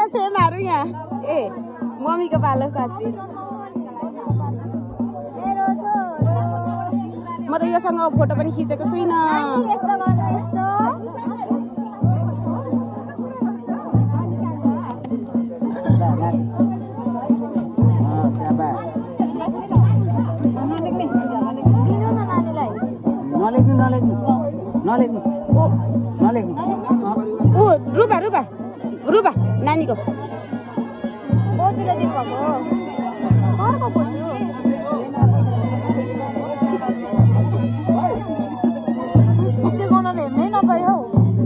त छेमाहरू यहाँ ए मम्मीको पालो साथी म त योसँग फोटो पनि खिचेको छुइनँ ऊ रुबा रुबा रुबा नानीको बोजूले दिनुभएको घरको बोजू खुच्चे गर्नले हेर्नै नपाए हौ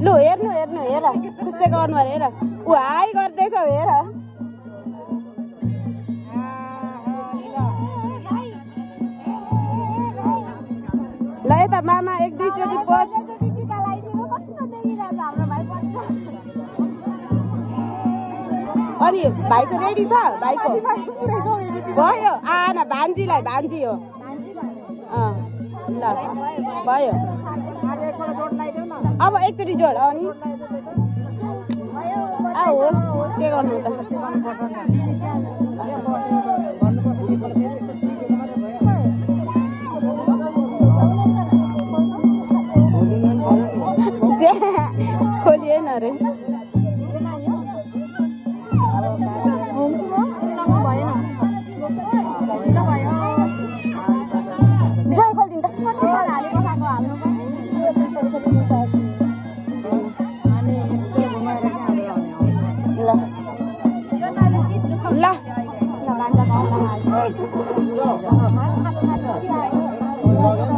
लु हेर्नु हेर्नु हेर खुच्चे गर्नु अरे हेर ऊ हाई गर्दैछ हेर ल यता मामा एक दुईचोटि पोज अनि भाइको रेडी छ भाइको भयो आना भान्जीलाई भान्जी हो ल भयो अब एकचोटि जोड अनि होस् के गर्नु त खोलिएन अरे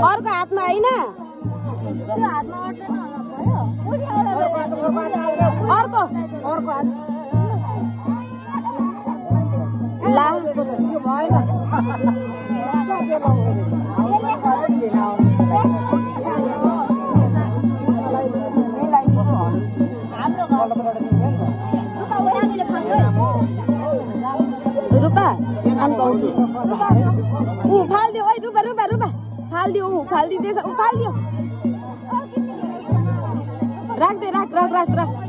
अर्को हातमा होइन अर्को ला रुपा आमको औठी ऊ फालिदियो ओइ रुपा रुपा रुपा फालिदियो ऊ फालिदिँदैछ ऊ फालिदियो राख्दै राख राख राख राख